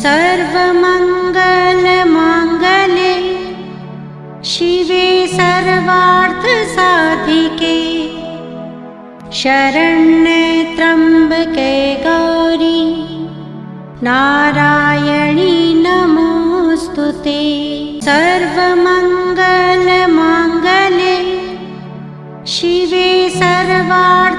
सर्वमङ्गलमाङ्गल्ये शिवे सर्वार्थसाधिके शरण्ये त्र्यम्बके गौरी नारायणी नमोऽस्तुते। सर्वमङ्गलमाङ्गल्ये शिवे सर्वार्थसाधिके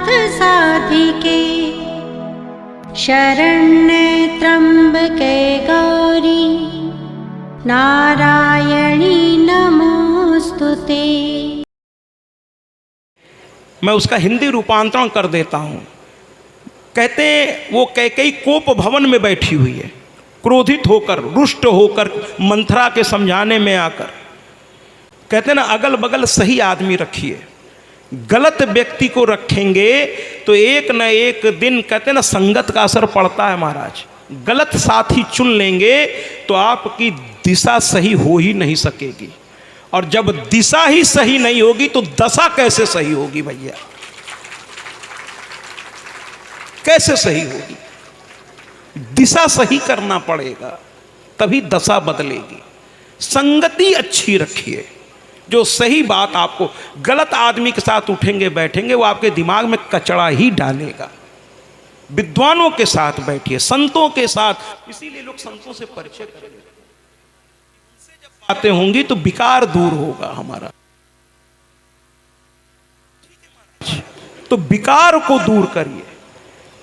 शरण्ये त्र्यम्बके गौरी नारायणी नमोस्तुते। मैं उसका हिंदी रूपांतरण कर देता हूँ। कहते वो कैकेयी कोप भवन में बैठी हुई है, क्रोधित होकर, रुष्ट होकर, मंथरा के समझाने में आकर। कहते ना, अगल बगल सही आदमी रखिए, गलत व्यक्ति को रखेंगे तो एक न एक दिन, कहते ना, संगत का असर पड़ता है महाराज। गलत साथी चुन लेंगे तो आपकी दिशा सही हो ही नहीं सकेगी, और जब दिशा ही सही नहीं होगी तो दशा कैसे सही होगी भैया? कैसे सही होगी? दिशा सही करना पड़ेगा, तभी दशा बदलेगी। संगति अच्छी रखिए, जो सही बात आपको, गलत आदमी के साथ उठेंगे बैठेंगे वो आपके दिमाग में कचड़ा ही डालेगा। विद्वानों के साथ बैठिए, संतों के साथ, इसीलिए लोग संतों से परिचय करेंगे। उनसे जब बातें होंगी तो विकार दूर होगा हमारा। तो विकार को दूर करिए।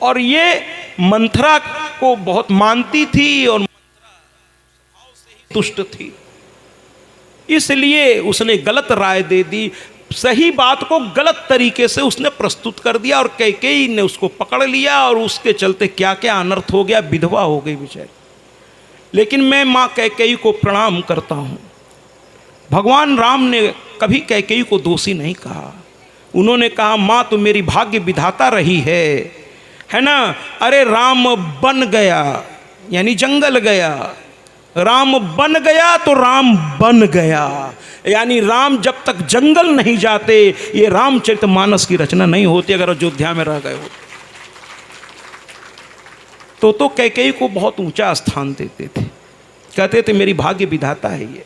और ये मंथरा को बहुत मानती थी और मंथरा स्वभाव से ही दुष्ट थी, इसलिए उसने गलत राय दे दी। सही बात को गलत तरीके से उसने प्रस्तुत कर दिया और कैकेयी ने उसको पकड़ लिया, और उसके चलते क्या क्या अनर्थ हो गया, विधवा हो गई बेचारी। लेकिन मैं माँ कैकेयी को प्रणाम करता हूँ। भगवान राम ने कभी कैकेयी को दोषी नहीं कहा। उन्होंने कहा, माँ तो मेरी भाग्य विधाता रही है ना। अरे राम बन गया यानी जंगल गया, राम बन गया तो राम बन गया, यानी राम जब तक जंगल नहीं जाते ये रामचरितमानस की रचना नहीं होती। अगर अयोध्या में रह गए हो तो कैकेयी को बहुत ऊंचा स्थान देते थे। कहते थे मेरी भाग्य विधाता है ये,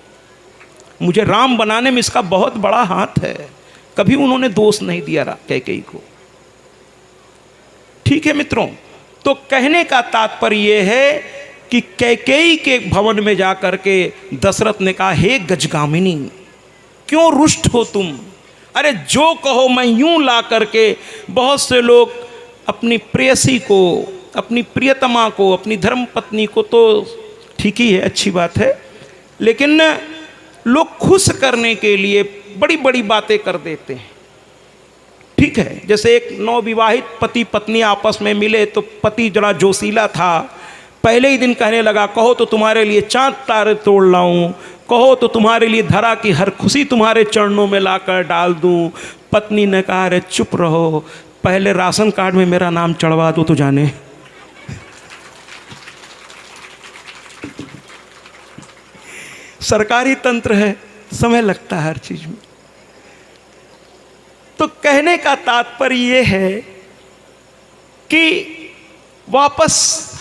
मुझे राम बनाने में इसका बहुत बड़ा हाथ है। कभी उन्होंने दोष नहीं दिया कैकेयी को। ठीक है मित्रों, तो कहने का तात्पर्य यह है कि कैकेयी के भवन में जाकर के दशरथ ने कहा, हे गजगामिनी, क्यों रुष्ट हो तुम? अरे जो कहो मैं यूं ला करके। बहुत से लोग अपनी प्रेयसी को, अपनी प्रियतमा को, अपनी धर्मपत्नी को, तो ठीक ही है, अच्छी बात है, लेकिन लोग खुश करने के लिए बड़ी बड़ी बातें कर देते हैं। ठीक है, जैसे एक नवविवाहित पति पत्नी आपस में मिले तो पति जरा जोशीला था, पहले ही दिन कहने लगा, कहो तो तुम्हारे लिए चांद तारे तोड़ लाऊं, कहो तो तुम्हारे लिए धरा की हर खुशी तुम्हारे चरणों में लाकर डाल दूं। पत्नी ने कहा, अरे चुप रहो, पहले राशन कार्ड में मेरा नाम चढ़वा दो तो जाने। सरकारी तंत्र है, समय लगता है हर चीज में। तो कहने का तात्पर्य यह है कि वापस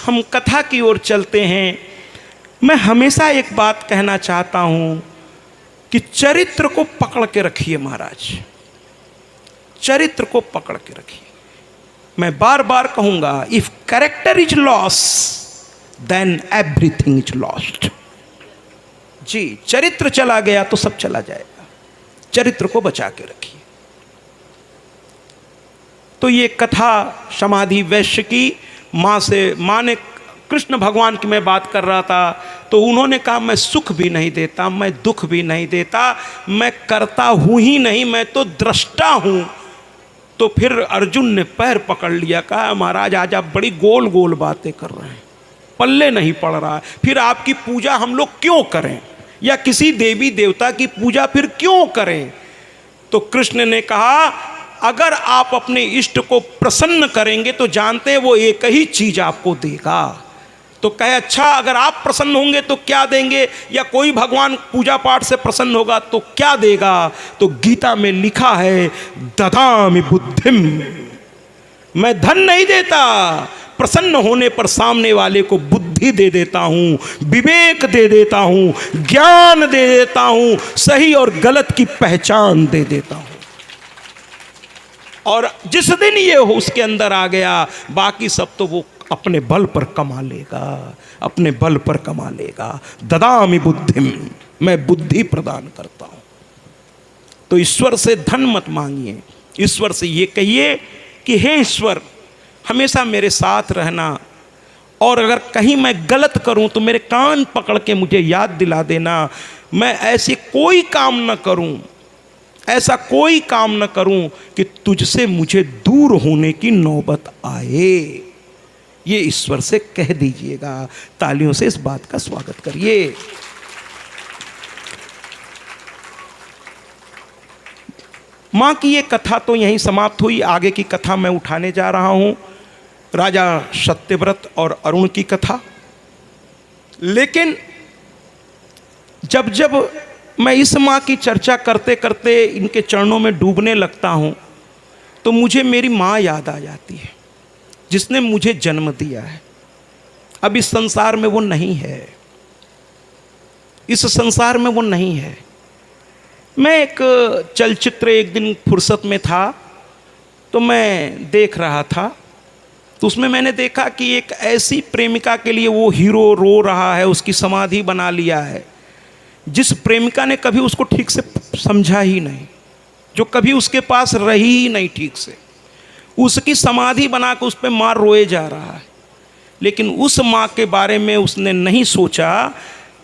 हम कथा की ओर चलते हैं। मैं हमेशा एक बात कहना चाहता हूं कि चरित्र को पकड़ के रखिए महाराज, चरित्र को पकड़ के रखिए। मैं बार बार कहूंगा, if character is loss then everything is lost. जी, चरित्र चला गया तो सब चला जाएगा। चरित्र को बचा के रखिए। तो ये कथा समाधि वैश्य की माँ ने, कृष्ण भगवान की मैं बात कर रहा था, तो उन्होंने कहा, मैं सुख भी नहीं देता, मैं दुख भी नहीं देता, मैं करता हूँ ही नहीं, मैं तो दृष्टा हूँ। तो फिर अर्जुन ने पैर पकड़ लिया, कहा, महाराज आज आप बड़ी गोल गोल बातें कर रहे हैं, पल्ले नहीं पड़ रहा है। फिर आपकी पूजा हम लोग क्यों करें, या किसी देवी देवता की पूजा फिर क्यों करें? तो कृष्ण ने कहा, अगर आप अपने इष्ट को प्रसन्न करेंगे तो जानते हैं वो एक ही चीज आपको देगा। तो कहे, अच्छा अगर आप प्रसन्न होंगे तो क्या देंगे, या कोई भगवान पूजा पाठ से प्रसन्न होगा तो क्या देगा? तो गीता में लिखा है, ददामि बुद्धिम, मैं धन नहीं देता, प्रसन्न होने पर सामने वाले को बुद्धि दे देता हूँ, विवेक दे देता हूँ, ज्ञान दे देता हूँ, सही और गलत की पहचान दे देता हूँ। और जिस दिन ये हो उसके अंदर आ गया, बाकी सब तो वो अपने बल पर कमा लेगा, अपने बल पर कमा लेगा। ददामि बुद्धिम, मैं बुद्धि प्रदान करता हूँ। तो ईश्वर से धन मत मांगिए, ईश्वर से ये कहिए कि हे ईश्वर हमेशा मेरे साथ रहना, और अगर कहीं मैं गलत करूं तो मेरे कान पकड़ के मुझे याद दिला देना, मैं ऐसे कोई काम न करूं, ऐसा कोई काम न करूं कि तुझसे मुझे दूर होने की नौबत आए। ये ईश्वर से कह दीजिएगा। तालियों से इस बात का स्वागत करिए। मां की ये कथा तो यहीं समाप्त हुई। आगे की कथा मैं उठाने जा रहा हूं, राजा सत्यव्रत और अरुण की कथा। लेकिन जब जब मैं इस माँ की चर्चा करते करते इनके चरणों में डूबने लगता हूँ तो मुझे मेरी माँ याद आ जाती है, जिसने मुझे जन्म दिया है। अब इस संसार में वो नहीं है, इस संसार में वो नहीं है। मैं एक चलचित्र एक दिन फुर्सत में था तो मैं देख रहा था, तो उसमें मैंने देखा कि एक ऐसी प्रेमिका के लिए वो हीरो रो रहा है, उसकी समाधि बना लिया है, जिस प्रेमिका ने कभी उसको ठीक से समझा ही नहीं, जो कभी उसके पास रही ही नहीं ठीक से, उसकी समाधि बना के उस पर माँ रोए जा रहा है। लेकिन उस माँ के बारे में उसने नहीं सोचा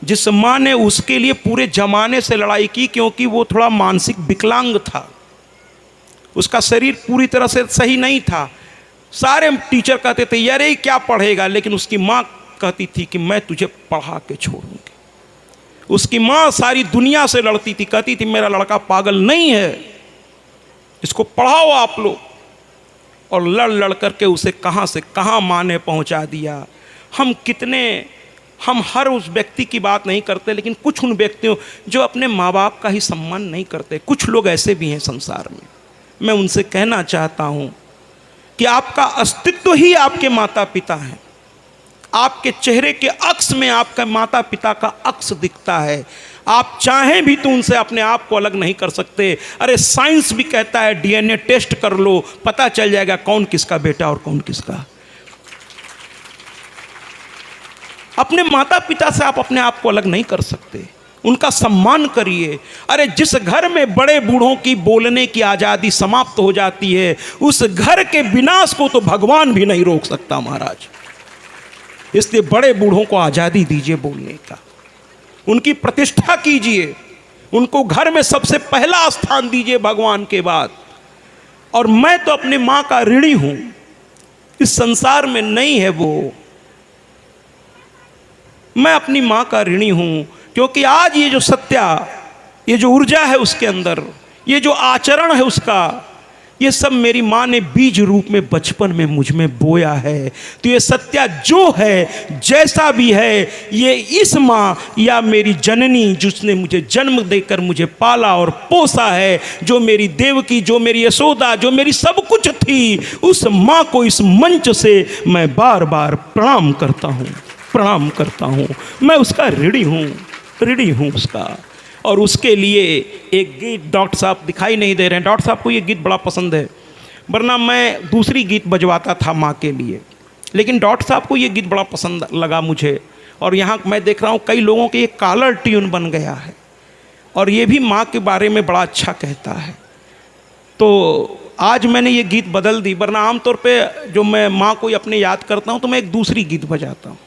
जिस माँ ने उसके लिए पूरे जमाने से लड़ाई की, क्योंकि वो थोड़ा मानसिक विकलांग था, उसका शरीर पूरी तरह से सही नहीं था। सारे टीचर कहते थे यार ये क्या पढ़ेगा, लेकिन उसकी माँ कहती थी कि मैं तुझे पढ़ा के छोड़ूंगी। उसकी माँ सारी दुनिया से लड़ती थी, कहती थी मेरा लड़का पागल नहीं है, इसको पढ़ाओ आप लोग। और लड़ लड़ करके उसे कहाँ से कहाँ माँ ने पहुँचा दिया। हम हर उस व्यक्ति की बात नहीं करते, लेकिन कुछ उन व्यक्तियों जो अपने माँ बाप का ही सम्मान नहीं करते, कुछ लोग ऐसे भी हैं संसार में। मैं उनसे कहना चाहता हूँ कि आपका अस्तित्व ही आपके माता पिता हैं। आपके चेहरे के अक्स में आपका माता पिता का अक्स दिखता है। आप चाहें भी तो उनसे अपने आप को अलग नहीं कर सकते। अरे साइंस भी कहता है डीएनए टेस्ट कर लो, पता चल जाएगा कौन किसका बेटा और कौन किसका। अपने माता पिता से आप अपने आप को अलग नहीं कर सकते, उनका सम्मान करिए। अरे जिस घर में बड़े बूढ़ों की बोलने की आज़ादी समाप्त हो जाती है, उस घर के विनाश को तो भगवान भी नहीं रोक सकता महाराज। इसलिए बड़े बूढ़ों को आज़ादी दीजिए बोलने का, उनकी प्रतिष्ठा कीजिए, उनको घर में सबसे पहला स्थान दीजिए भगवान के बाद। और मैं तो अपनी माँ का ऋणी हूँ, इस संसार में नहीं है वो। मैं अपनी माँ का ऋणी हूँ, क्योंकि आज ये जो सत्या, ये जो ऊर्जा है उसके अंदर, ये जो आचरण है उसका, ये सब मेरी माँ ने बीज रूप में बचपन में मुझ में बोया है। तो ये सत्या जो है, जैसा भी है, ये इस माँ या मेरी जननी जिसने मुझे जन्म देकर मुझे पाला और पोसा है, जो मेरी देवकी, जो मेरी यशोदा, जो मेरी सब कुछ थी, उस माँ को इस मंच से मैं बार बार प्रणाम करता हूँ, प्रणाम करता हूँ। मैं उसका ऋणी हूँ उसका। और उसके लिए एक गीत, डॉक्टर साहब दिखाई नहीं दे रहे हैं, डॉक्टर साहब को ये गीत बड़ा पसंद है, वरना मैं दूसरी गीत बजवाता था माँ के लिए, लेकिन डॉक्टर साहब को ये गीत बड़ा पसंद लगा मुझे। और यहाँ मैं देख रहा हूँ कई लोगों के ये कॉलर ट्यून बन गया है, और ये भी माँ के बारे में बड़ा अच्छा कहता है। तो आज मैंने ये गीत बदल दी, वरना आमतौर पर जो मैं माँ को अपने याद करता हूँ तो मैं एक दूसरी गीत बजाता हूँ,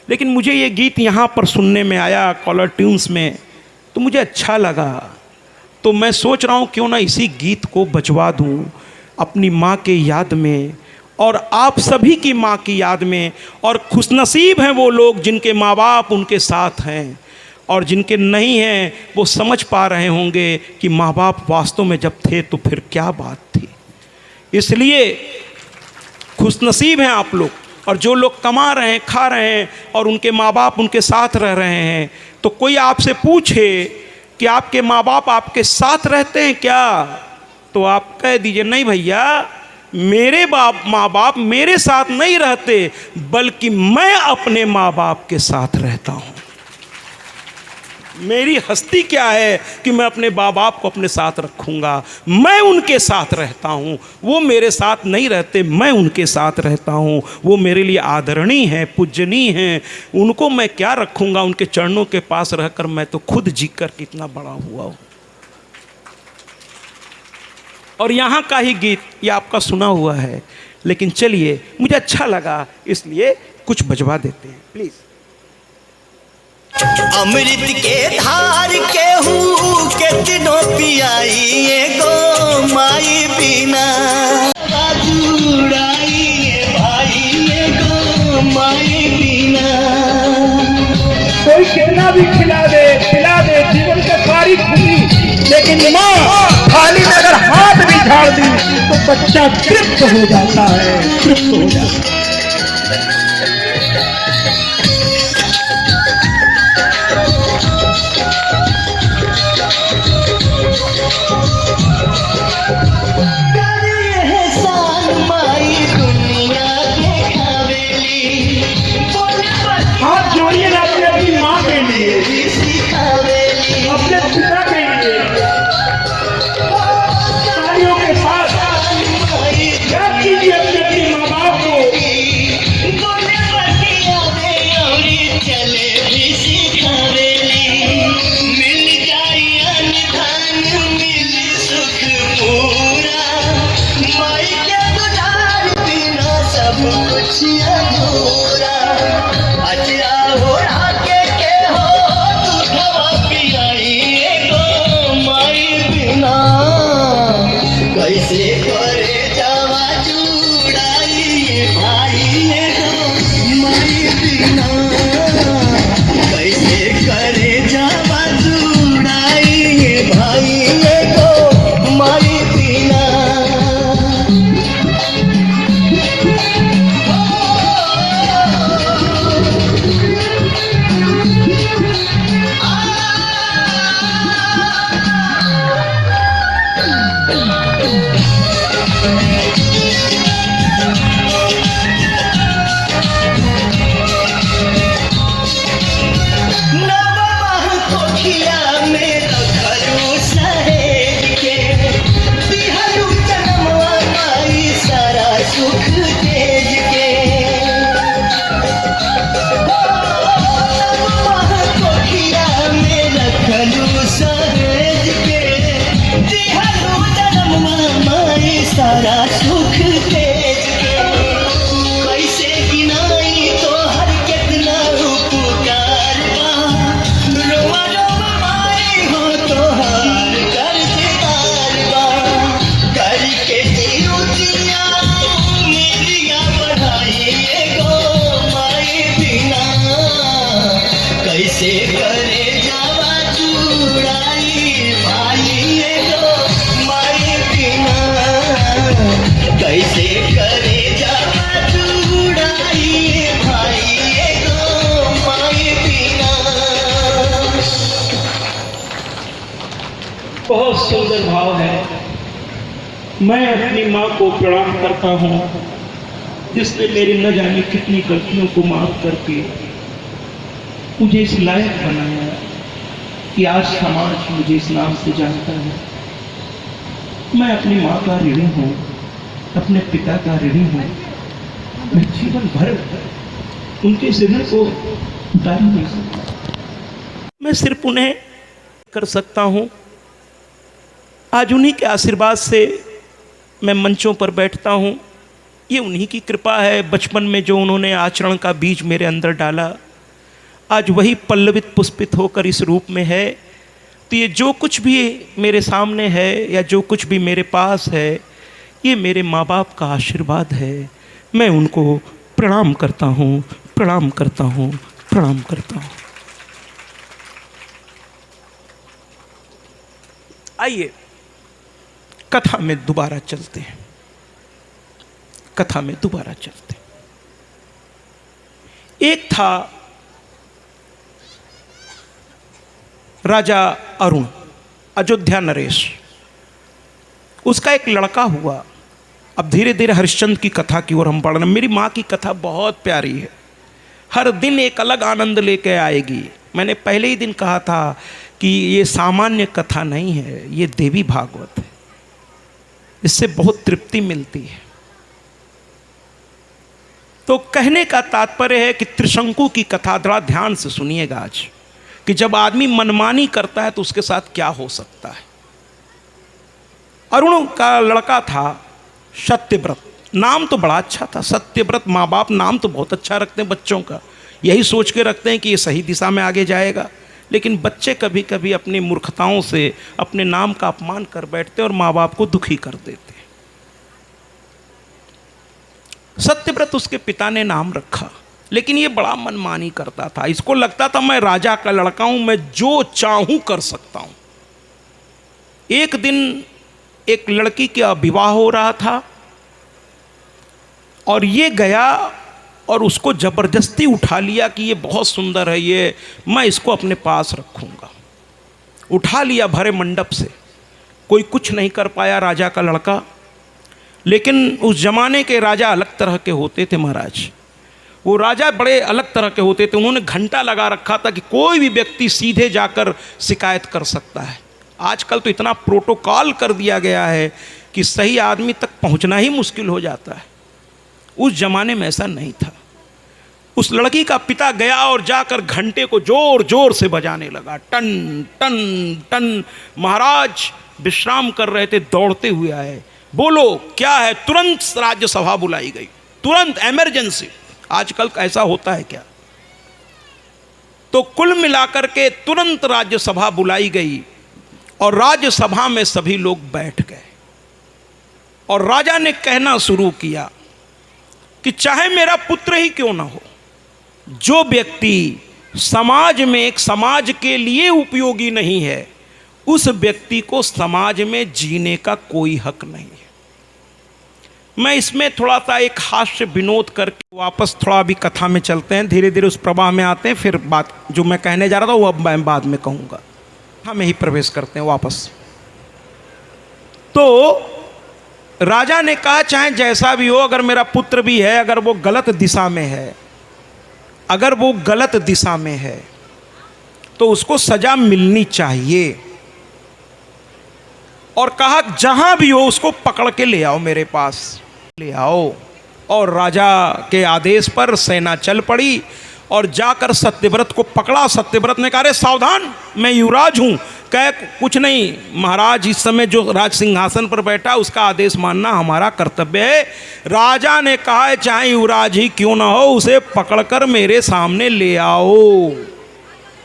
लेकिन मुझे ये गीत यहाँ पर सुनने में आया कॉलर ट्यून्स में, तो मुझे अच्छा लगा। तो मैं सोच रहा हूँ क्यों ना इसी गीत को बजवा दूँ अपनी माँ के याद में, और आप सभी की माँ की याद में। और खुशनसीब हैं वो लोग जिनके माँ बाप उनके साथ हैं, और जिनके नहीं हैं वो समझ पा रहे होंगे कि माँ बाप वास्तव में जब थे तो फिर क्या बात थी। इसलिए खुशनसीब हैं आप लोग। और जो लोग कमा रहे हैं, खा रहे हैं, और उनके माँ बाप उनके साथ रह रहे हैं, तो कोई आपसे पूछे कि आपके माँ बाप आपके साथ रहते हैं क्या, तो आप कह दीजिए नहीं भैया, मेरे माँ बाप मेरे साथ नहीं रहते, बल्कि मैं अपने माँ बाप के साथ रहता हूँ। मेरी हस्ती क्या है कि मैं अपने माँ बाप को अपने साथ रखूँगा। मैं उनके साथ रहता हूँ, वो मेरे साथ नहीं रहते, मैं उनके साथ रहता हूँ। वो मेरे लिए आदरणीय हैं, पूजनीय हैं। उनको मैं क्या रखूँगा, उनके चरणों के पास रहकर मैं तो खुद जी कर कितना बड़ा हुआ हूँ। और यहाँ का ही गीत ये आपका सुना हुआ है, लेकिन चलिए मुझे अच्छा लगा इसलिए कुछ बजवा देते हैं प्लीज़। अमृत के धार केहू के दिनों पियाई गो माई बिना जुड़ाई भाई गो माई बिना। कोई कितना भी खिला दे जीवन के सारी खुशी, लेकिन माँ थाली में अगर हाथ भी झाड़ दी तो बच्चा तृप्त हो जाता है, तृप्त हो जाता है। हाथ जोड़िए ना अपनी माँ के लिए, अपने पिता के लिए, तालियों के साथ याद कीजिए अपने माँ बाप को। कैसे करे जावा जुड़ाई भाई गो माई बिना, कैसे करे जावा जुड़ाई भाई गो माई बिना। सारा सुख तेज के कैसे गिनाई तो हर कितना उपकार बा, रोवा रोवा माई हो तो हर कर्जदार बा। करके जीवतिया मेरिया बढ़ाई गो माई बिना, कैसे करे जावा जुड़ाई भाई गो माई बिना, कैसे करे जावा जुड़ाई भाई गो माई बिना। बहुत सुंदर भाव है। मैं अपनी माँ को प्रणाम करता हूँ जिसने मेरी न जाने कितनी गलतियों को माफ करके मुझे इस लायक बनाया कि आज समाज मुझे इस नाम से जानता है। मैं अपनी माँ का ऋणी हूँ, अपने पिता का ऋणी हूँ। मैं जीवन भर उनके ऋण को उतार नहीं सकता। मैं सिर्फ उन्हें कर सकता हूँ। आज उन्हीं के आशीर्वाद से मैं मंचों पर बैठता हूँ। ये उन्हीं की कृपा है। बचपन में जो उन्होंने आचरण का बीज मेरे अंदर डाला, आज वही पल्लवित पुष्पित होकर इस रूप में है। तो ये जो कुछ भी मेरे सामने है या जो कुछ भी मेरे पास है, ये मेरे माँ बाप का आशीर्वाद है। मैं उनको प्रणाम करता हूँ, प्रणाम करता हूँ, प्रणाम करता हूँ। आइए कथा में दोबारा चलते हैं, कथा में दोबारा चलते हैं। एक था राजा अरुण, अयोध्या नरेश। उसका एक लड़का हुआ अब धीरे धीरे हरिश्चंद्र की कथा की ओर हम बढ़ रहे हैं। मेरी माँ की कथा बहुत प्यारी है, हर दिन एक अलग आनंद लेके आएगी। मैंने पहले ही दिन कहा था कि ये सामान्य कथा नहीं है, ये देवी भागवत है, इससे बहुत तृप्ति मिलती है। तो कहने का तात्पर्य है कि त्रिशंकु की कथा थोड़ा ध्यान से सुनिएगा आज, कि जब आदमी मनमानी करता है तो उसके साथ क्या हो सकता है। अरुण का लड़का था सत्यव्रत, नाम तो बड़ा अच्छा था सत्यव्रत। माँ बाप नाम तो बहुत अच्छा रखते हैं बच्चों का, यही सोच के रखते हैं कि ये सही दिशा में आगे जाएगा। लेकिन बच्चे कभी कभी अपनी मूर्खताओं से अपने नाम का अपमान कर बैठते और माँ बाप को दुखी कर देते। सत्यव्रत उसके पिता ने नाम रखा, लेकिन ये बड़ा मनमानी करता था। इसको लगता था मैं राजा का लड़का हूं, मैं जो चाहूं कर सकता हूं। एक दिन एक लड़की का विवाह हो रहा था और ये गया और उसको जबरदस्ती उठा लिया कि ये बहुत सुंदर है, ये मैं इसको अपने पास रखूंगा। उठा लिया भरे मंडप से। कोई कुछ नहीं कर पाया राजा का लड़का। लेकिन उस जमाने के राजा अलग तरह के होते थे महाराज, वो राजा बड़े अलग तरह के होते थे। उन्होंने घंटा लगा रखा था कि कोई भी व्यक्ति सीधे जाकर शिकायत कर सकता है। आजकल तो इतना प्रोटोकॉल कर दिया गया है कि सही आदमी तक पहुंचना ही मुश्किल हो जाता है। उस जमाने में ऐसा नहीं था। उस लड़की का पिता गया और जाकर घंटे को जोर जोर से बजाने लगा, टन टन टन। महाराज विश्राम कर रहे थे, दौड़ते हुए आए, बोलो क्या है। तुरंत राज्यसभा बुलाई गई, तुरंत इमरजेंसी। आजकल ऐसा होता है क्या? तो कुल मिलाकर के तुरंत राज्यसभा बुलाई गई और राज्यसभा में सभी लोग बैठ गए और राजा ने कहना शुरू किया कि चाहे मेरा पुत्र ही क्यों ना हो, जो व्यक्ति समाज में एक समाज के लिए उपयोगी नहीं है, उस व्यक्ति को समाज में जीने का कोई हक नहीं है। मैं इसमें थोड़ा सा एक हास्य विनोद करके वापस थोड़ा अभी कथा में चलते हैं, धीरे धीरे उस प्रवाह में आते हैं, फिर बात जो मैं कहने जा रहा था वो अब मैं बाद में कहूँगा। हमें ही प्रवेश करते हैं वापस। तो राजा ने कहा चाहे जैसा भी हो, अगर मेरा पुत्र भी है, अगर वो गलत दिशा में है, अगर वो गलत दिशा में है तो उसको सजा मिलनी चाहिए। और कहा जहां भी हो उसको पकड़ के ले आओ, मेरे पास ले आओ। और राजा के आदेश पर सेना चल पड़ी और जाकर सत्यव्रत को पकड़ा। सत्यव्रत ने कहा अरे सावधान, मैं युवराज हूं। कह कुछ नहीं महाराज, इस समय जो राज सिंहासन पर बैठा उसका आदेश मानना हमारा कर्तव्य है। राजा ने कहा है चाहे युवराज ही क्यों ना हो, उसे पकड़कर मेरे सामने ले आओ।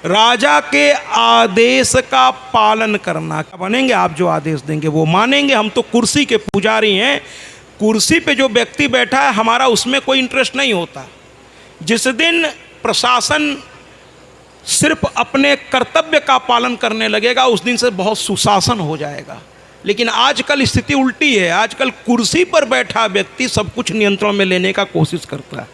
राजा के आदेश का पालन करना। बनेंगे आप जो आदेश देंगे वो मानेंगे। हम तो कुर्सी के पुजारी हैं, कुर्सी पे जो व्यक्ति बैठा है हमारा उसमें कोई इंटरेस्ट नहीं होता। जिस दिन प्रशासन सिर्फ अपने कर्तव्य का पालन करने लगेगा उस दिन से बहुत सुशासन हो जाएगा। लेकिन आजकल स्थिति उल्टी है। आजकल कुर्सी पर बैठा व्यक्ति सब कुछ नियंत्रण में लेने का कोशिश करता है,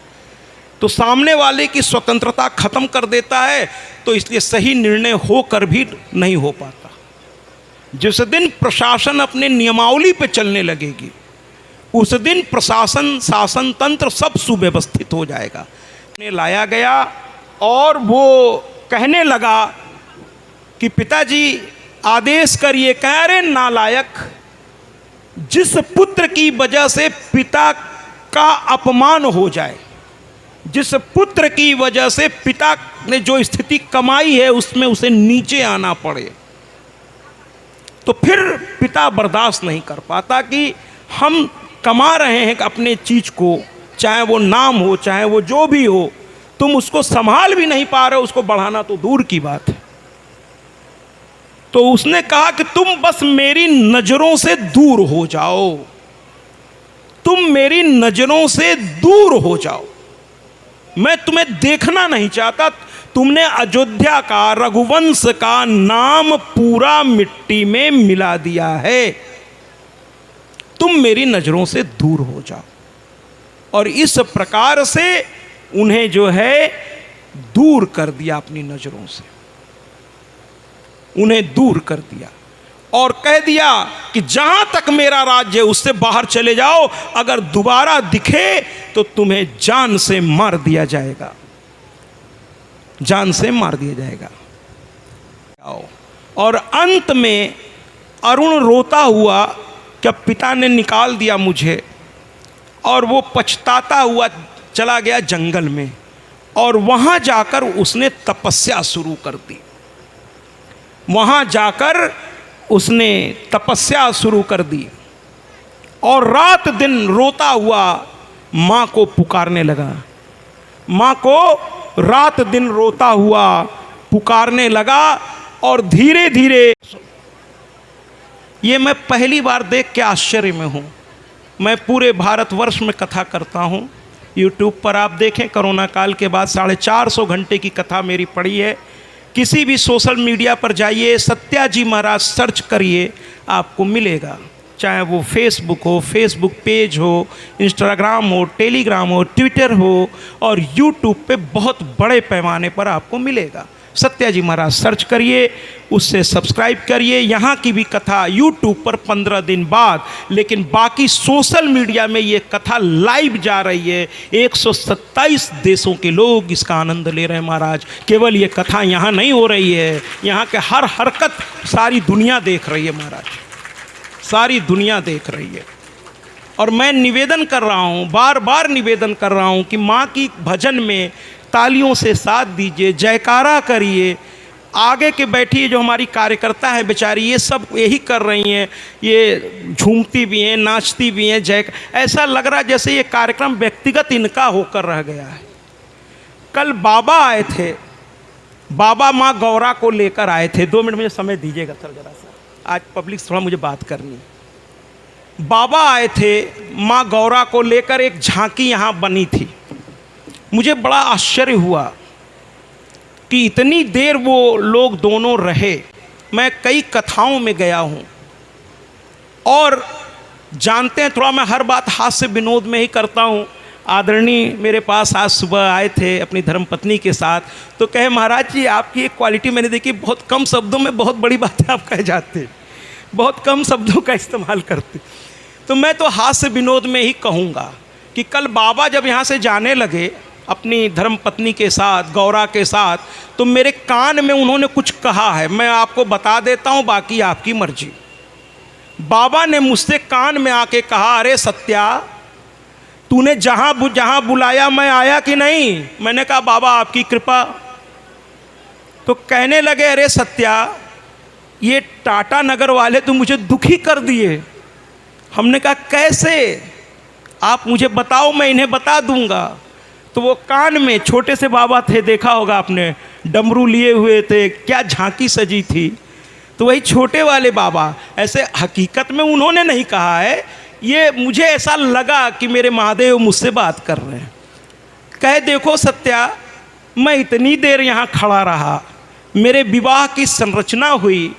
तो सामने वाले की स्वतंत्रता खत्म कर देता है। तो इसलिए सही निर्णय होकर भी नहीं हो पाता। जिस दिन प्रशासन अपने नियमावली पे चलने लगेगी उस दिन प्रशासन, शासन तंत्र सब सुव्यवस्थित हो जाएगा। लाया गया और वो कहने लगा कि पिताजी आदेश करिए। कह रहे नालायक, जिस पुत्र की वजह से पिता का अपमान हो जाए, जिस पुत्र की वजह से पिता ने जो स्थिति कमाई है उसमें उसे नीचे आना पड़े, तो फिर पिता बर्दाश्त नहीं कर पाता कि हम कमा रहे हैं अपने चीज को, चाहे वो नाम हो चाहे वो जो भी हो, तुम उसको संभाल भी नहीं पा रहे हो, उसको बढ़ाना तो दूर की बात है। तो उसने कहा कि तुम बस मेरी नजरों से दूर हो जाओ, तुम मेरी नजरों से दूर हो जाओ, मैं तुम्हें देखना नहीं चाहता। तुमने अयोध्या का, रघुवंश का नाम पूरा मिट्टी में मिला दिया है, तुम मेरी नजरों से दूर हो जाओ। और इस प्रकार से उन्हें जो है दूर कर दिया अपनी नजरों से, उन्हें दूर कर दिया। और कह दिया कि जहां तक मेरा राज्य है उससे बाहर चले जाओ, अगर दोबारा दिखे तो तुम्हें जान से मार दिया जाएगा, जान से मार दिया जाएगा। और अंत में अरुण रोता हुआ कि पिता ने निकाल दिया मुझे, और वो पछताता हुआ चला गया जंगल में, और वहाँ जाकर उसने तपस्या शुरू कर दी। वहाँ जाकर उसने तपस्या शुरू कर दी और रात दिन रोता हुआ माँ को पुकारने लगा। माँ को रात दिन रोता हुआ पुकारने लगा, और धीरे धीरे, ये मैं पहली बार देख के आश्चर्य में हूँ। मैं पूरे भारतवर्ष में कथा करता हूँ, यूट्यूब पर आप देखें, कोरोना काल के बाद 450 घंटे की कथा मेरी पड़ी है। किसी भी सोशल मीडिया पर जाइए, सत्याजी महाराज सर्च करिए, आपको मिलेगा। चाहे वो फेसबुक हो, फेसबुक पेज हो, इंस्टाग्राम हो, टेलीग्राम हो, ट्विटर हो, और यूट्यूब पे बहुत बड़े पैमाने पर आपको मिलेगा। सत्याजी महाराज सर्च करिए, उससे सब्सक्राइब करिए। यहाँ की भी कथा यूट्यूब पर 15 दिन बाद, लेकिन बाकी सोशल मीडिया में ये कथा लाइव जा रही है। 127 देशों के लोग इसका आनंद ले रहे हैं महाराज। केवल ये कथा यहाँ नहीं हो रही है, यहाँ के हर हरकत सारी दुनिया देख रही है महाराज, सारी दुनिया देख रही है। और मैं निवेदन कर रहा हूँ, बार बार निवेदन कर रहा हूँ कि माँ की भजन में तालियों से साथ दीजिए, जयकारा करिए। आगे के बैठी जो हमारी कार्यकर्ता है बेचारी, ये सब यही कर रही हैं, ये झूमती भी हैं, नाचती भी हैं, ऐसा लग रहा है जैसे ये कार्यक्रम व्यक्तिगत इनका होकर रह गया है। कल बाबा आए थे, बाबा माँ गौरा को लेकर आए थे। 2 मिनट मुझे समय दीजिएगा सर जरा सा, आज पब्लिक थोड़ा मुझे बात करनी है। बाबा आए थे, माँ गौरा को लेकर एक झांकी यहाँ बनी थी। मुझे बड़ा आश्चर्य हुआ कि इतनी देर वो लोग दोनों रहे। मैं कई कथाओं में गया हूँ और जानते हैं, थोड़ा मैं हर बात हास्य विनोद में ही करता हूँ। आदरणीय मेरे पास आज सुबह आए थे अपनी धर्मपत्नी के साथ, तो कहे महाराज जी आपकी एक क्वालिटी मैंने देखी, बहुत कम शब्दों में बहुत बड़ी बातें आप कह जाते, बहुत कम शब्दों का इस्तेमाल करते। तो मैं तो हास्य विनोद में ही कहूँगा कि कल बाबा जब यहाँ से जाने लगे अपनी धर्मपत्नी के साथ, गौरा के साथ, तो मेरे कान में उन्होंने कुछ कहा है, मैं आपको बता देता हूँ, बाकी आपकी मर्जी। बाबा ने मुझसे कान में आके कहा, अरे सत्या तूने जहाँ जहाँ बुलाया मैं आया कि नहीं? मैंने कहा बाबा आपकी कृपा। तो कहने लगे, अरे सत्या ये टाटा नगर वाले तो मुझे दुखी कर दिए। हमने कहा कैसे? आप मुझे बताओ, मैं इन्हें बता दूंगा। तो वो कान में, छोटे से बाबा थे, देखा होगा आपने, डमरू लिए हुए थे, क्या झांकी सजी थी। तो वही छोटे वाले बाबा, ऐसे हकीकत में उन्होंने नहीं कहा है, ये मुझे ऐसा लगा कि मेरे महादेव मुझसे बात कर रहे हैं। कहे देखो सत्या, मैं इतनी देर यहाँ खड़ा रहा, मेरे विवाह की संरचना हुई,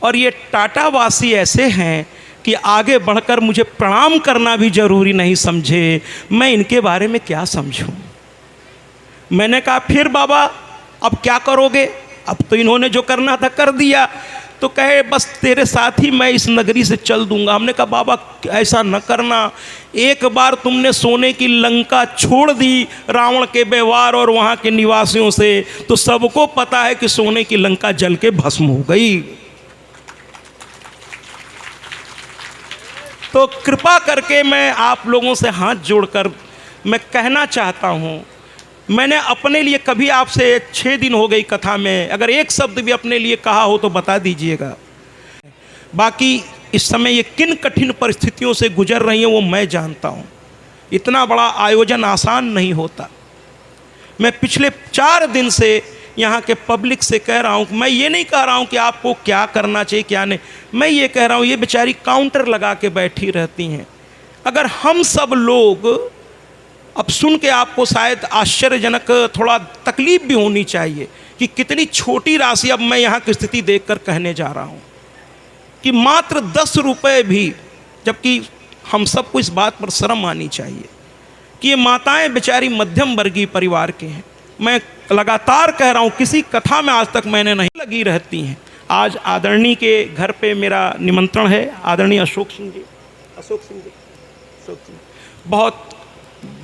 और ये टाटावासी ऐसे हैं कि आगे बढ़कर मुझे प्रणाम करना भी जरूरी नहीं समझे, मैं इनके बारे में क्या समझूं। मैंने कहा फिर बाबा अब क्या करोगे? अब तो इन्होंने जो करना था कर दिया। तो कहे बस तेरे साथ ही मैं इस नगरी से चल दूंगा। हमने कहा बाबा ऐसा न करना, एक बार तुमने सोने की लंका छोड़ दी रावण के व्यवहार और वहाँ के निवासियों से, तो सबको पता है कि सोने की लंका जल के भस्म हो गई। तो कृपा करके मैं आप लोगों से हाथ जोड़कर मैं कहना चाहता हूँ, मैंने अपने लिए कभी आपसे 6 दिन हो गई कथा में, अगर एक शब्द भी अपने लिए कहा हो तो बता दीजिएगा। बाकी इस समय ये किन कठिन परिस्थितियों से गुजर रही हैं वो मैं जानता हूँ। इतना बड़ा आयोजन आसान नहीं होता। मैं पिछले 4 दिन से यहाँ के पब्लिक से कह रहा हूँ, मैं ये नहीं कह रहा हूँ कि आपको क्या करना चाहिए क्या नहीं, मैं ये कह रहा हूँ ये बेचारी काउंटर लगा के बैठी रहती हैं। अगर हम सब लोग, अब सुन के आपको शायद आश्चर्यजनक थोड़ा तकलीफ भी होनी चाहिए कि कितनी छोटी राशि, अब मैं यहाँ की स्थिति देखकर कहने जा रहा हूँ कि मात्र 10 रुपये भी, जबकि हम सबको इस बात पर शर्म आनी चाहिए कि ये माताएं बेचारी मध्यम वर्गीय परिवार के हैं। मैं लगातार कह रहा हूँ, किसी कथा में आज तक मैंने नहीं लगी रहती हैं। आज आदरणीय के घर पे मेरा निमंत्रण है। आदरणीय अशोक सिंह जी बहुत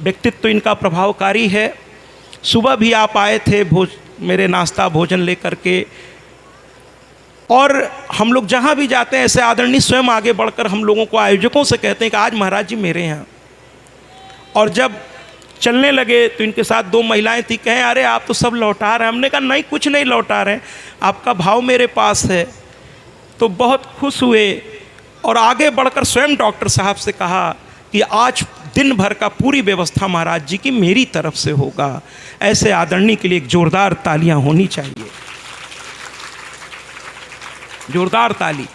व्यक्तित्व इनका प्रभावकारी है। सुबह भी आप आए थे मेरे नाश्ता भोजन लेकर के, और हम लोग जहाँ भी जाते हैं ऐसे आदरणीय स्वयं आगे बढ़कर हम लोगों को, आयोजकों से कहते हैं कि आज महाराज जी मेरे यहाँ। और जब चलने लगे तो इनके साथ 2 महिलाएं थी, कहें अरे आप तो सब लौटा रहे हैं। हमने कहा नहीं, कुछ नहीं लौटा रहे, आपका भाव मेरे पास है। तो बहुत खुश हुए और आगे बढ़कर स्वयं डॉक्टर साहब से कहा कि आज दिन भर का पूरी व्यवस्था महाराज जी की मेरी तरफ से होगा। ऐसे आदरणीय के लिए एक जोरदार तालियां होनी चाहिए, जोरदार ताली।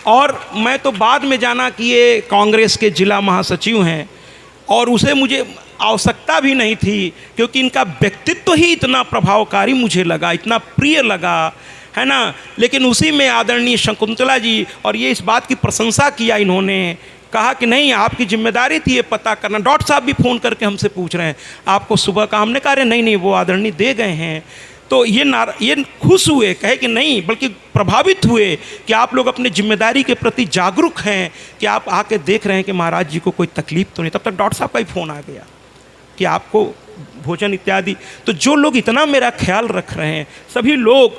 और मैं तो बाद में जाना कि ये कांग्रेस के जिला महासचिव हैं, और उसे मुझे आवश्यकता भी नहीं थी, क्योंकि इनका व्यक्तित्व ही इतना प्रभावकारी मुझे लगा, इतना प्रिय लगा, है ना। लेकिन उसी में आदरणीय शकुंतला जी, और ये इस बात की प्रशंसा किया इन्होंने, कहा कि नहीं आपकी जिम्मेदारी थी ये पता करना। डॉक्टर साहब भी फ़ोन करके हमसे पूछ रहे हैं आपको सुबह का, हमने कहा अरे नहीं वो आदरणीय दे गए हैं। तो ये खुश हुए, कहे कि नहीं बल्कि प्रभावित हुए कि आप लोग अपने जिम्मेदारी के प्रति जागरूक हैं, कि आप आके देख रहे हैं कि महाराज जी को कोई तकलीफ तो नहीं। तब तक डॉक्टर साहब का ही फ़ोन आ गया कि आपको भोजन इत्यादि। तो जो लोग इतना मेरा ख्याल रख रहे हैं, सभी लोग,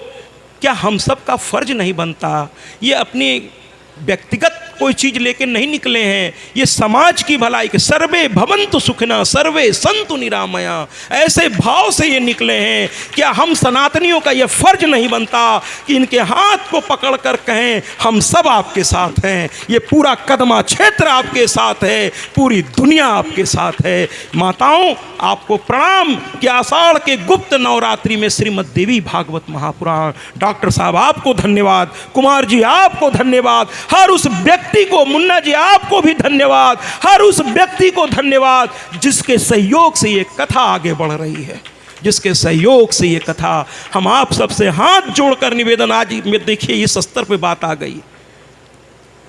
क्या हम सब का फर्ज नहीं बनता? ये अपनी व्यक्तिगत कोई चीज़ लेके नहीं निकले हैं, ये समाज की भलाई के सर्वे भवन्तु सुखिनः सर्वे सन्तु निरामया, ऐसे भाव से ये निकले हैं। क्या हम सनातनियों का ये फर्ज नहीं बनता कि इनके हाथ को पकड़ कर कहें हम सब आपके साथ हैं, ये पूरा कदमा क्षेत्र आपके साथ है, पूरी दुनिया आपके साथ है। माताओं आपको प्रणाम कि आषाढ़ के गुप्त नवरात्रि में श्रीमद् देवी भागवत महापुराण, डॉक्टर साहब आपको धन्यवाद, कुमार जी आपको धन्यवाद, हर उस व्यक्ति को, मुन्ना जी आपको भी धन्यवाद, हर उस व्यक्ति को धन्यवाद जिसके सहयोग से ये कथा आगे बढ़ रही है, जिसके सहयोग से ये कथा। हम आप सबसे हाथ जोड़कर निवेदन, आज में देखिए इस स्तर पे बात आ गई।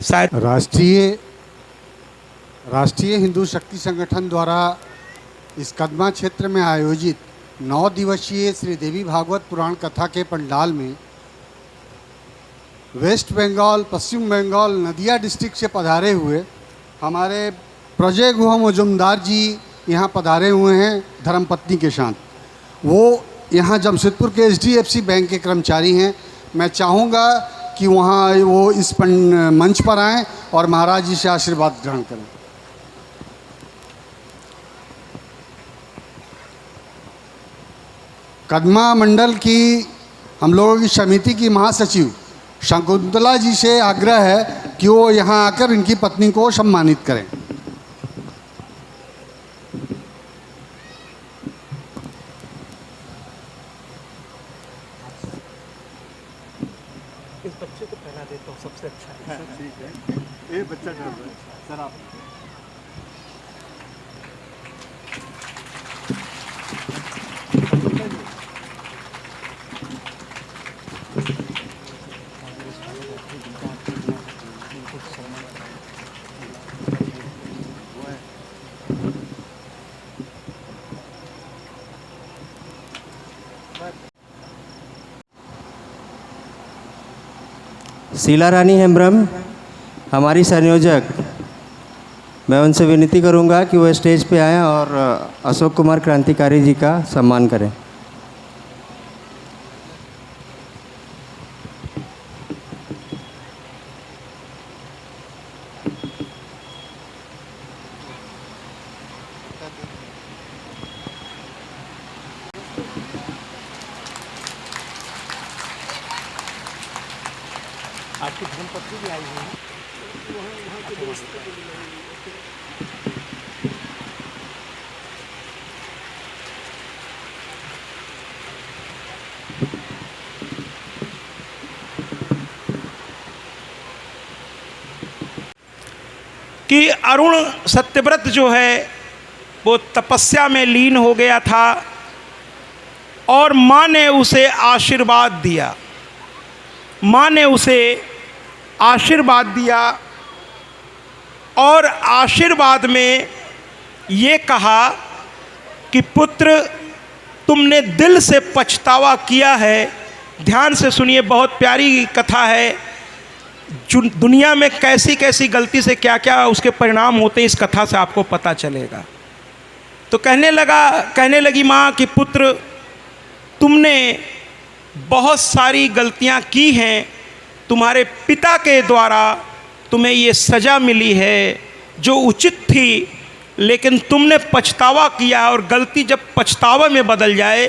शायद राष्ट्रीय हिंदू शक्ति संगठन द्वारा इस कदमा क्षेत्र में आयोजित 9 दिवसीय श्री देवी भागवत पुराण कथा के पंडाल में वेस्ट बंगाल, पश्चिम बंगाल, नदिया डिस्ट्रिक्ट से पधारे हुए हमारे प्रजय गुहा मजुमदार जी यहाँ पधारे हुए हैं धर्मपत्नी के साथ। वो यहाँ जमशेदपुर के HDFC बैंक के कर्मचारी हैं। मैं चाहूँगा कि वहाँ वो इस मंच पर आएँ और महाराज जी से आशीर्वाद ग्रहण करें। कदमा मंडल की हम लोगों की समिति की महासचिव शकुंतला जी से आग्रह है कि वो यहाँ आकर इनकी पत्नी को सम्मानित करें। इस बच्चे को पहला देता हूँ, सबसे अच्छा है। ठीक है, ये बच्चा डर रहा है सर। आप शीला रानी हेम्ब्रम हमारी संयोजक, मैं उनसे विनती करूंगा कि वो स्टेज पे आएं और अशोक कुमार क्रांतिकारी जी का सम्मान करें। आपकी धर्मपत्नी भी आई हुई है। कि अरुण सत्यव्रत जो है वो तपस्या में लीन हो गया था और माँ ने उसे आशीर्वाद दिया। माँ ने उसे आशीर्वाद दिया और आशीर्वाद में ये कहा कि पुत्र, तुमने दिल से पछतावा किया है ध्यान से सुनिए, बहुत प्यारी कथा है। दुनिया में कैसी कैसी गलती से क्या क्या उसके परिणाम होते हैं, इस कथा से आपको पता चलेगा। तो कहने लगी माँ कि पुत्र, तुमने बहुत सारी गलतियाँ की हैं, तुम्हारे पिता के द्वारा तुम्हें ये सज़ा मिली है जो उचित थी, लेकिन तुमने पछतावा किया, और गलती जब पछतावा में बदल जाए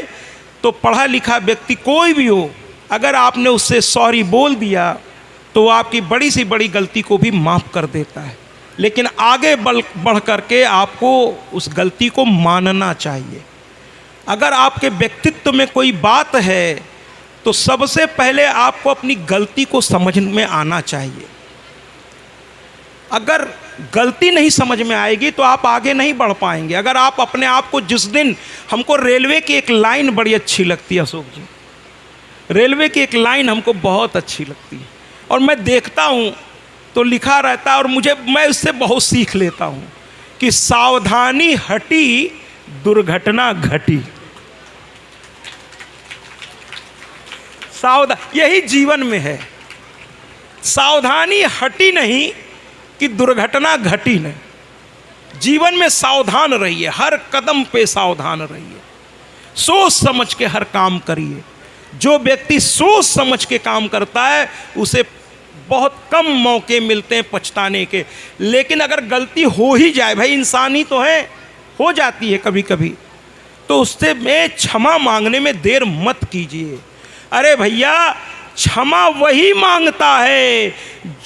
तो पढ़ा लिखा व्यक्ति कोई भी हो, अगर आपने उससे सॉरी बोल दिया तो वो आपकी बड़ी सी बड़ी गलती को भी माफ़ कर देता है। लेकिन आगे बढ़ करके आपको उस गलती को मानना चाहिए। अगर आपके व्यक्तित्व में कोई बात है तो सबसे पहले आपको अपनी गलती को समझ में आना चाहिए। अगर गलती नहीं समझ में आएगी तो आप आगे नहीं बढ़ पाएंगे। अगर आप अपने आप को जिस दिन, हमको रेलवे की एक लाइन बड़ी अच्छी लगती है अशोक जी, रेलवे की एक लाइन हमको बहुत अच्छी लगती है, और मैं देखता हूँ तो लिखा रहता है, और मैं उससे बहुत सीख लेता हूँ कि सावधानी हटी दुर्घटना घटी। यही जीवन में है, सावधानी हटी नहीं कि दुर्घटना घटी नहीं। जीवन में सावधान रहिए, हर कदम पे सावधान रहिए, सोच समझ के हर काम करिए। जो व्यक्ति सोच समझ के काम करता है उसे बहुत कम मौके मिलते हैं पछताने के। लेकिन अगर गलती हो ही जाए, भाई इंसान ही तो है, हो जाती है कभी कभी, तो उससे में क्षमा मांगने में देर मत कीजिए। अरे भैया, क्षमा वही मांगता है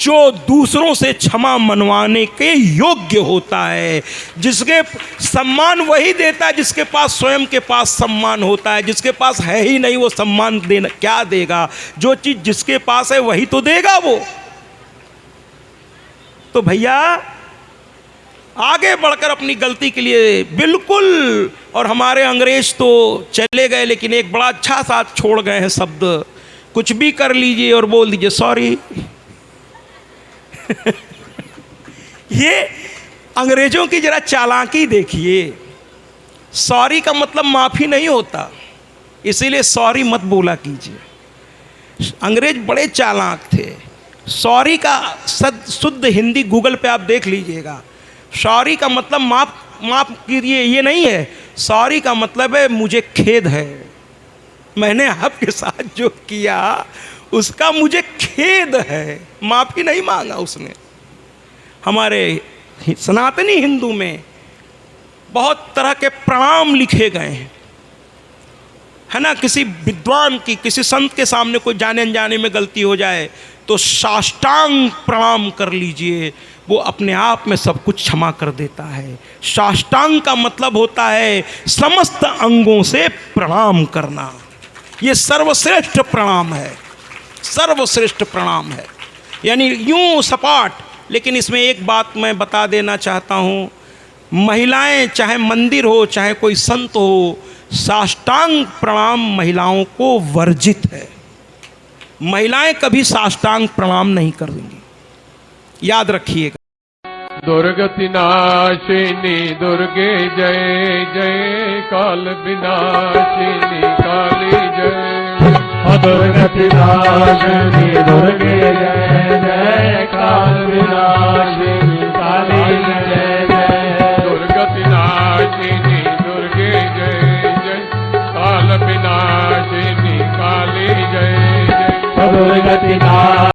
जो दूसरों से क्षमा मनवाने के योग्य होता है। जिसके सम्मान वही देता है जिसके पास स्वयं के पास सम्मान होता है। जिसके पास है ही नहीं वो सम्मान देना क्या देगा? जो चीज़ जिसके पास है वही तो देगा वो। तो भैया आगे बढ़कर अपनी गलती के लिए बिल्कुल, और हमारे अंग्रेज तो चले गए लेकिन एक बड़ा अच्छा साथ छोड़ गए हैं शब्द, कुछ भी कर लीजिए और बोल दीजिए सॉरी। ये अंग्रेजों की जरा चालाकी देखिए। सॉरी का मतलब माफ़ी नहीं होता, इसीलिए सॉरी मत बोला कीजिए। अंग्रेज बड़े चालाक थे। सॉरी का शुद्ध हिंदी गूगल पे आप देख लीजिएगा। सॉरी का मतलब माफ़ कीजिए ये नहीं है। सॉरी का मतलब है मुझे खेद है, मैंने आपके साथ जो किया उसका मुझे खेद है। माफ़ी नहीं मांगा उसने। हमारे सनातनी हिंदू में बहुत तरह के प्रणाम लिखे गए हैं, है ना। किसी विद्वान की, किसी संत के सामने कोई जाने अनजाने में गलती हो जाए तो साष्टांग प्रणाम कर लीजिए, वो अपने आप में सब कुछ क्षमा कर देता है। साष्टांग का मतलब होता है समस्त अंगों से प्रणाम करना। ये सर्वश्रेष्ठ प्रणाम है, सर्वश्रेष्ठ प्रणाम है, यानी यूं सपाट। लेकिन इसमें एक बात मैं बता देना चाहता हूँ, महिलाएं चाहे मंदिर हो चाहे कोई संत हो, साष्टांग प्रणाम महिलाओं को वर्जित है। महिलाएं कभी साष्टांग प्रणाम नहीं करेंगी, याद रखिएगा। दुर्गति नाशिनी दुर्गे जय जय, काल विनाशिनी काली जय। दुर्गति नाशिनी दुर्गे जय जय, काल विनाशिनी